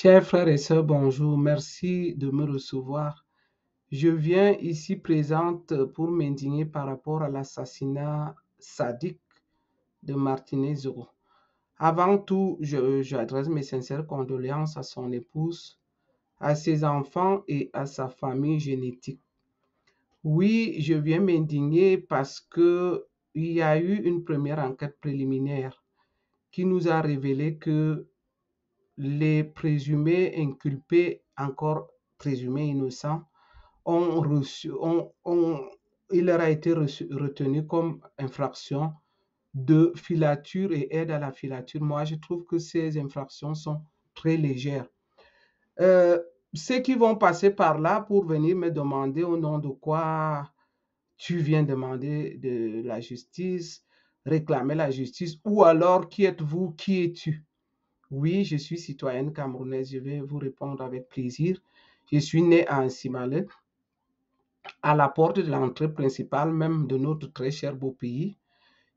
Chers frères et sœurs, bonjour. Merci de me recevoir. Je viens ici présente pour m'indigner par rapport à l'assassinat sadique de Martinez Zoro. Avant tout, j'adresse mes sincères condoléances à son épouse, à ses enfants et à sa famille génétique. Oui, je viens m'indigner parce que il y a eu une première enquête préliminaire qui nous a révélé que les présumés inculpés, encore présumés innocents, ont reçu, il leur a été retenu comme infraction de filature et aide à la filature. Moi, je trouve que ces infractions sont très légères. Euh, Ceux qui vont passer par là pour venir me demander au nom de quoi tu viens demander de la justice, réclamer la justice, ou alors qui êtes-vous, qui es-tu? Oui, je suis citoyenne camerounaise, je vais vous répondre avec plaisir. Je suis née à Nsimale, à la porte de l'entrée principale même de notre très cher beau pays.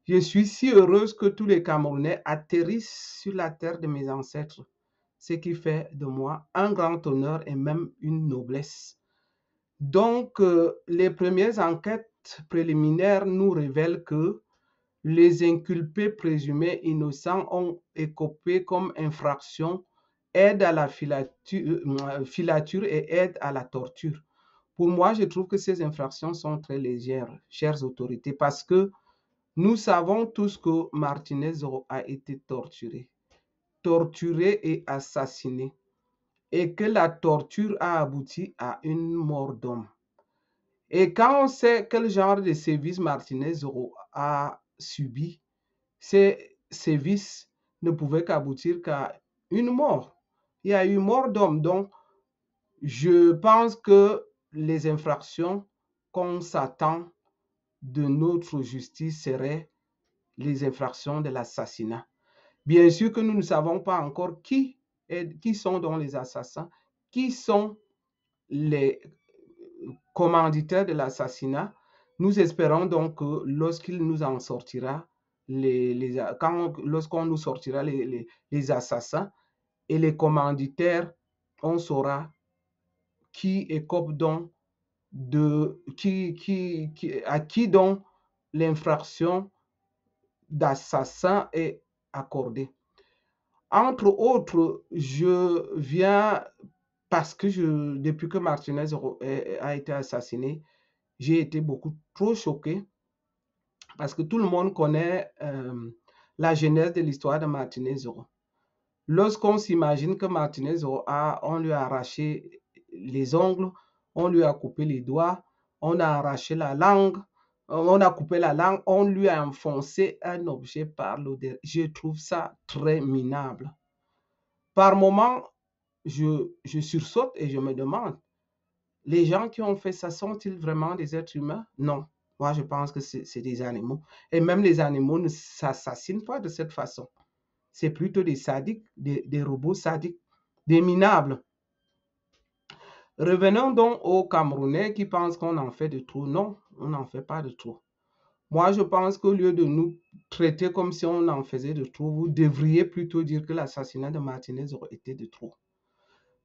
Je suis si heureuse que tous les Camerounais atterrissent sur la terre de mes ancêtres, ce qui fait de moi un grand honneur et même une noblesse. Donc, les premières enquêtes préliminaires nous révèlent que les inculpés présumés innocents ont écopé comme infraction aide à la filature et aide à la torture. Pour moi, je trouve que ces infractions sont très légères, chères autorités, parce que nous savons tous que Martinez a été torturé et assassiné, et que la torture a abouti à une mort d'homme. Et quand on sait quel genre de sévices Martinez a subi, ces sévices ne pouvaient qu'aboutir qu'à une mort. Il y a eu mort d'homme. Donc, je pense que les infractions qu'on s'attend de notre justice seraient les infractions de l'assassinat. Bien sûr que nous ne savons pas encore qui sont donc les assassins, qui sont les commanditaires de l'assassinat. Nous espérons donc que lorsqu'il nous en sortira, lorsqu'on nous sortira les assassins et les commanditaires, on saura qui écope donc à qui donc l'infraction d'assassin est accordée. Entre autres, je viens parce que depuis que Martinez a été assassiné, j'ai été beaucoup trop choqué parce que tout le monde connaît la genèse de l'histoire de Martinez Zoro. Lorsqu'on s'imagine que Martinez Zoro on lui a arraché les ongles, on lui a coupé les doigts, on a arraché la langue, on a coupé la langue, on lui a enfoncé un objet par l'odeur. Je trouve ça très minable. Par moments, je sursaute et je me demande, les gens qui ont fait ça sont-ils vraiment des êtres humains? Non. Moi, je pense que c'est des animaux. Et même les animaux ne s'assassinent pas de cette façon. C'est plutôt des sadiques, des robots sadiques, des minables. Revenons donc aux Camerounais qui pensent qu'on en fait de trop. Non, on n'en fait pas de trop. Moi, je pense qu'au lieu de nous traiter comme si on en faisait de trop, vous devriez plutôt dire que l'assassinat de Martinez aurait été de trop.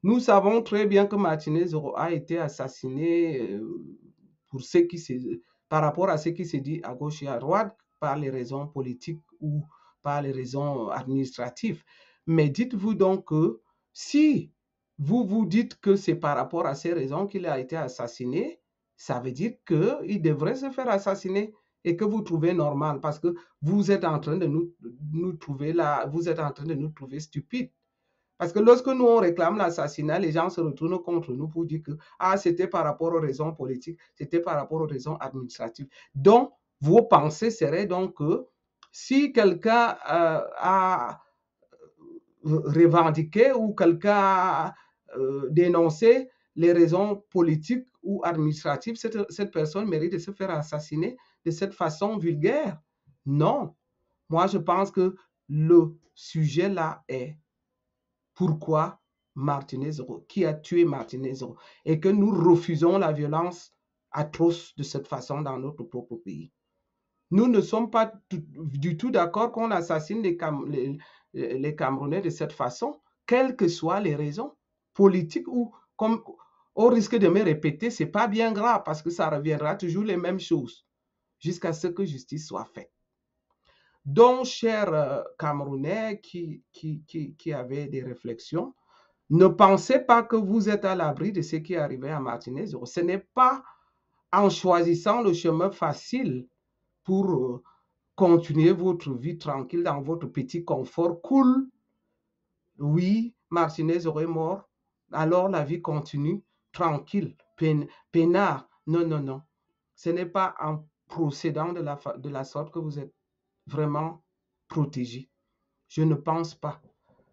Nous savons très bien que Martinez a été assassiné par rapport à ce qui se dit à gauche et à droite, par les raisons politiques ou par les raisons administratives. Mais dites-vous donc que si vous vous dites que c'est par rapport à ces raisons qu'il a été assassiné, ça veut dire qu'il devrait se faire assassiner et que vous trouvez normal parce que vous êtes en train de nous trouver là, vous êtes en train de nous trouver stupides. Parce que lorsque nous, on réclame l'assassinat, les gens se retournent contre nous pour dire que c'était par rapport aux raisons politiques, c'était par rapport aux raisons administratives. Donc, vos pensées seraient donc que si quelqu'un a revendiqué ou quelqu'un a dénoncé les raisons politiques ou administratives, cette personne mérite de se faire assassiner de cette façon vulgaire. Non. Moi, je pense que le sujet là est pourquoi Martinez, qui a tué Martinez, et que nous refusons la violence atroce de cette façon dans notre propre pays. Nous ne sommes pas du tout d'accord qu'on assassine les Camerounais de cette façon, quelles que soient les raisons politiques ou comme au risque de me répéter, c'est pas bien grave parce que ça reviendra toujours les mêmes choses jusqu'à ce que justice soit faite. Donc, chers Camerounais qui avaient des réflexions, ne pensez pas que vous êtes à l'abri de ce qui est arrivé à Martinez. Ce n'est pas en choisissant le chemin facile pour continuer votre vie tranquille dans votre petit confort cool. Oui, Martinez est mort, alors la vie continue tranquille, peinard. Non, non, non. Ce n'est pas en procédant de la sorte que vous êtes vraiment protégé. Je ne pense pas.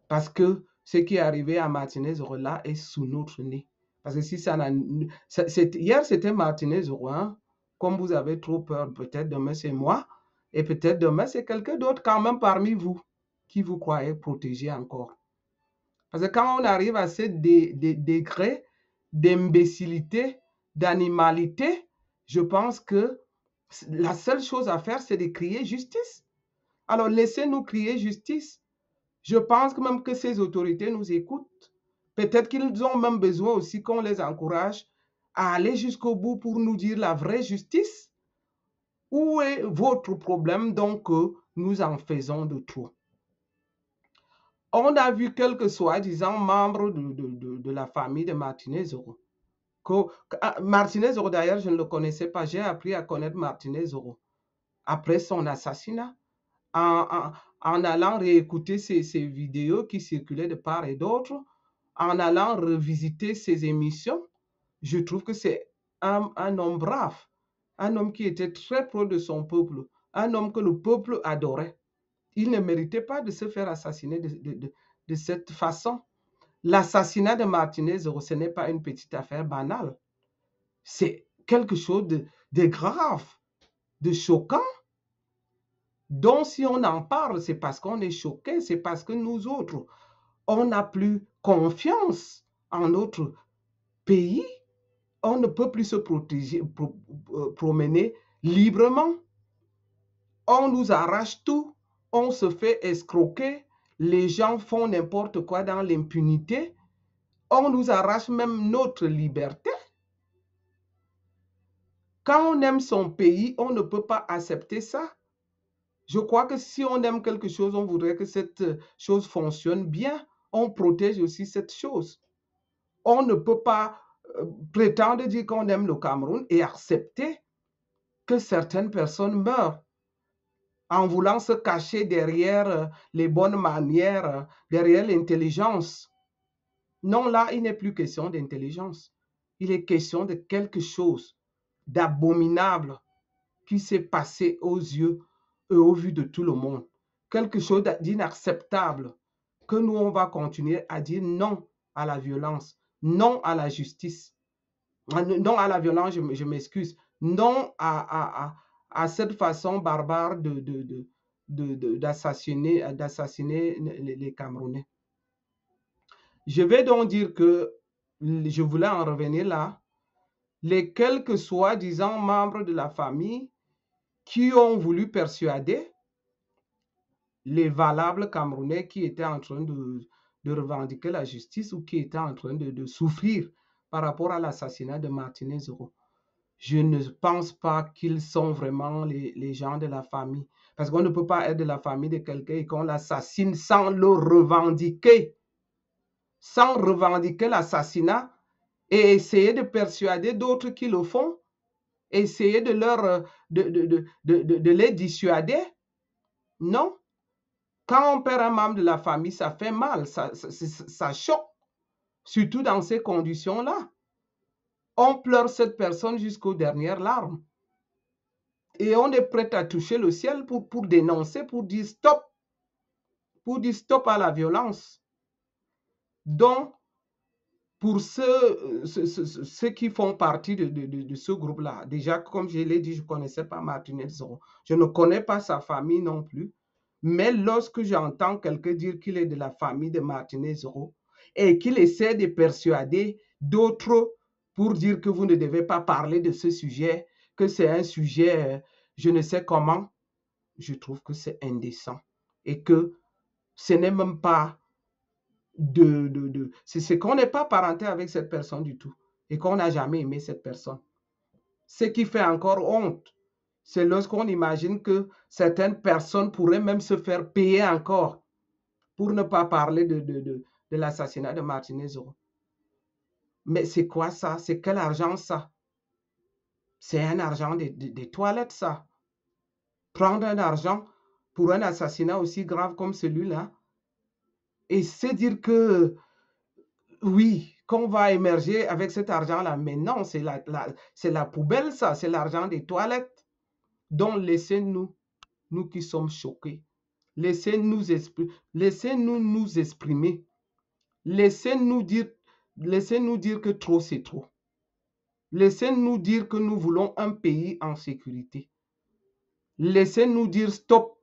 Parce que ce qui est arrivé à Martinez là est sous notre nez. Parce que si ça n'a... Hier, c'était Martinez hein? Comme vous avez trop peur, peut-être demain c'est moi, et peut-être demain c'est quelqu'un d'autre quand même parmi vous qui vous croyez protégé encore. Parce que quand on arrive à ce degré d'imbécilité, d'animalité, je pense que la seule chose à faire, c'est de crier justice. Alors, laissez-nous crier justice. Je pense même que ces autorités nous écoutent. Peut-être qu'ils ont même besoin aussi qu'on les encourage à aller jusqu'au bout pour nous dire la vraie justice. Où est votre problème donc que nous en faisons de trop? On a vu quelques soi-disant membres de la famille de Martinez Zoro. Martinez Zoro, d'ailleurs, je ne le connaissais pas. J'ai appris à connaître Martinez Zoro après son assassinat. En allant réécouter ces vidéos qui circulaient de part et d'autre, en allant revisiter ses émissions, je trouve que c'est un homme brave, un homme qui était très proche de son peuple, un homme que le peuple adorait. Il ne méritait pas de se faire assassiner de cette façon. L'assassinat de Martinez, ce n'est pas une petite affaire banale. C'est quelque chose de grave, de choquant. Donc, si on en parle, c'est parce qu'on est choqué, c'est parce que nous autres, on n'a plus confiance en notre pays. On ne peut plus se promener librement. On nous arrache tout, on se fait escroquer, les gens font n'importe quoi dans l'impunité, on nous arrache même notre liberté. Quand on aime son pays, on ne peut pas accepter ça. Je crois que si on aime quelque chose, on voudrait que cette chose fonctionne bien. On protège aussi cette chose. On ne peut pas prétendre dire qu'on aime le Cameroun et accepter que certaines personnes meurent en voulant se cacher derrière les bonnes manières, derrière l'intelligence. Non, là, il n'est plus question d'intelligence. Il est question de quelque chose d'abominable qui s'est passé aux yeux et au vu de tout le monde. Quelque chose d'inacceptable que nous, on va continuer à dire non à la violence, non à la justice, non à la violence, je m'excuse, non à cette façon barbare d'assassiner les Camerounais. Je vais donc dire que, je voulais en revenir là, les quelques soi-disant membres de la famille qui ont voulu persuader les valables Camerounais qui étaient en train de revendiquer la justice ou qui étaient en train de souffrir par rapport à l'assassinat de Martinez Zoro. Je ne pense pas qu'ils sont vraiment les gens de la famille. Parce qu'on ne peut pas être de la famille de quelqu'un et qu'on l'assassine sans le revendiquer. Sans revendiquer l'assassinat et essayer de persuader d'autres qui le font. Essayer de les dissuader. Non. Quand on perd un membre de la famille, ça fait mal, ça choque. Surtout dans ces conditions-là. On pleure cette personne jusqu'aux dernières larmes. Et on est prêt à toucher le ciel pour dénoncer, pour dire stop. Pour dire stop à la violence. Donc, pour ceux qui font partie de ce groupe-là, déjà, comme je l'ai dit, je ne connaissais pas Martinez Zoro. Je ne connais pas sa famille non plus. Mais lorsque j'entends quelqu'un dire qu'il est de la famille de Martinez Zoro et qu'il essaie de persuader d'autres pour dire que vous ne devez pas parler de ce sujet, que c'est un sujet, je ne sais comment, je trouve que c'est indécent et que ce n'est même pas c'est qu'on n'est pas parenté avec cette personne du tout et qu'on n'a jamais aimé cette personne. Ce qui fait encore honte, c'est lorsqu'on imagine que certaines personnes pourraient même se faire payer encore pour ne pas parler de l'assassinat de Martinez Zoro. Mais c'est quoi ça? C'est quel argent ça? C'est un argent des toilettes ça. Prendre un argent pour un assassinat aussi grave comme celui-là et se dire que oui, qu'on va émerger avec cet argent-là. Mais non, c'est la poubelle ça, c'est l'argent des toilettes. Donc laissez-nous, nous qui sommes choqués, laissez-nous nous exprimer. Laissez-nous dire que trop, c'est trop. Laissez-nous dire que nous voulons un pays en sécurité. Laissez-nous dire stop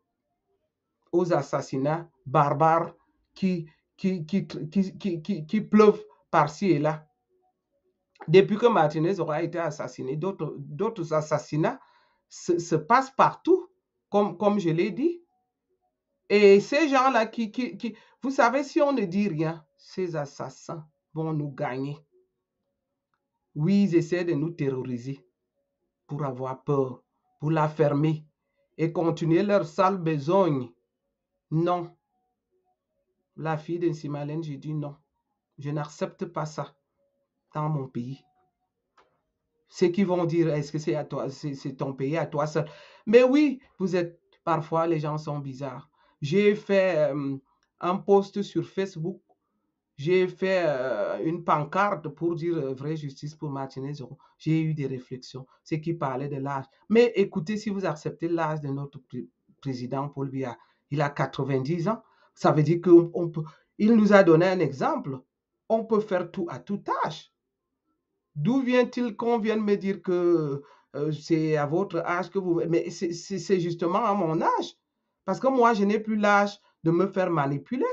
aux assassinats barbares qui pleuvent par-ci et là. Depuis que Martinez aura été assassiné, d'autres assassinats se passent partout, comme je l'ai dit. Et ces gens-là vous savez, si on ne dit rien, ces assassins vont nous gagner. Oui, ils essaient de nous terroriser pour avoir peur, pour la fermer et continuer leur sale besogne. Non. La fille de Simalène, j'ai dit non. Je n'accepte pas ça dans mon pays. Ceux qui vont dire, est-ce que c'est à toi, c'est ton pays à toi seul? Mais oui, parfois les gens sont bizarres. J'ai fait un post sur Facebook. J'ai fait une pancarte pour dire vraie justice pour Martinez Zoro. J'ai eu des réflexions, ceux qui parlaient de l'âge. Mais écoutez, si vous acceptez l'âge de notre président Paul Biya, il a 90 ans. Ça veut dire qu'il nous a donné un exemple. On peut faire tout à tout âge. D'où vient-il qu'on vienne me dire que c'est à votre âge que vous... Mais c'est justement à mon âge. Parce que moi, je n'ai plus l'âge de me faire manipuler.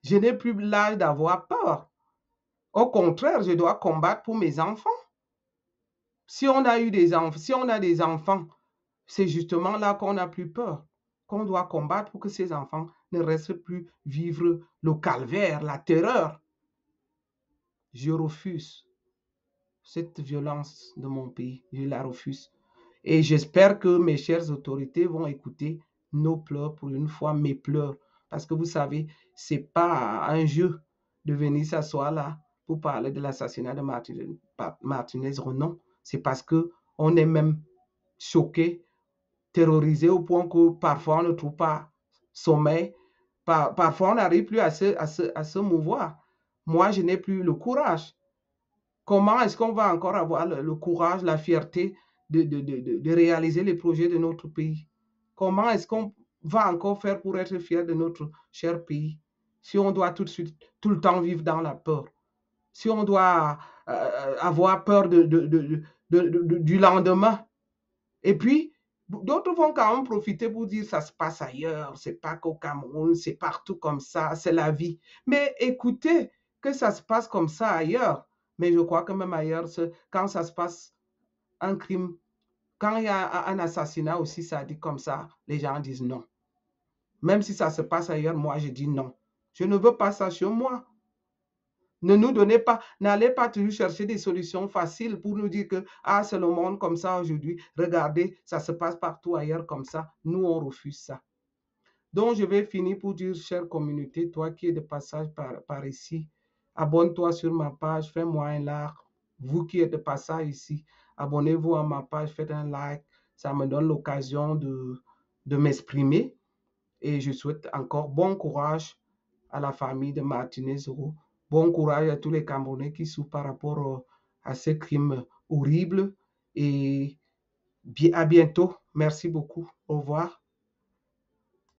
Je n'ai plus l'âge d'avoir peur. Au contraire, je dois combattre pour mes enfants. Si on a des enfants, c'est justement là qu'on n'a plus peur, qu'on doit combattre pour que ces enfants ne restent plus vivre le calvaire, la terreur. Je refuse cette violence de mon pays, je la refuse. Et j'espère que mes chères autorités vont écouter nos pleurs pour une fois, mes pleurs. Parce que vous savez, c'est pas un jeu de venir s'asseoir là pour parler de l'assassinat de Martinez Renon. C'est parce qu'on est même choqué, terrorisé au point que parfois on ne trouve pas sommeil. Parfois on n'arrive plus à se mouvoir. Moi, je n'ai plus le courage. Comment est-ce qu'on va encore avoir le courage, la fierté de réaliser les projets de notre pays? Comment est-ce qu'on va encore faire pour être fier de notre cher pays si on doit tout le temps vivre dans la peur? Si on doit avoir peur du lendemain? Et puis, d'autres vont quand même profiter pour dire ça se passe ailleurs, c'est pas qu'au Cameroun, c'est partout comme ça, c'est la vie. Mais écoutez, que ça se passe comme ça ailleurs, mais je crois que même ailleurs, quand ça se passe un crime, quand il y a un assassinat aussi, ça dit comme ça, les gens disent non. Même si ça se passe ailleurs, moi je dis non. Je ne veux pas ça chez moi. Ne nous donnez pas, n'allez pas toujours chercher des solutions faciles pour nous dire que ah, c'est le monde comme ça aujourd'hui. Regardez, ça se passe partout ailleurs comme ça. Nous, on refuse ça. Donc, je vais finir pour dire, chère communauté, toi qui es de passage par ici, abonne-toi sur ma page, fais-moi un like. Vous qui êtes de passage ici, abonnez-vous à ma page, faites un like. Ça me donne l'occasion de m'exprimer. Et je souhaite encore bon courage à la famille de Martinez Zoro. Bon courage à tous les Camerounais qui souffrent par rapport à ces crimes horribles. Et à bientôt. Merci beaucoup. Au revoir.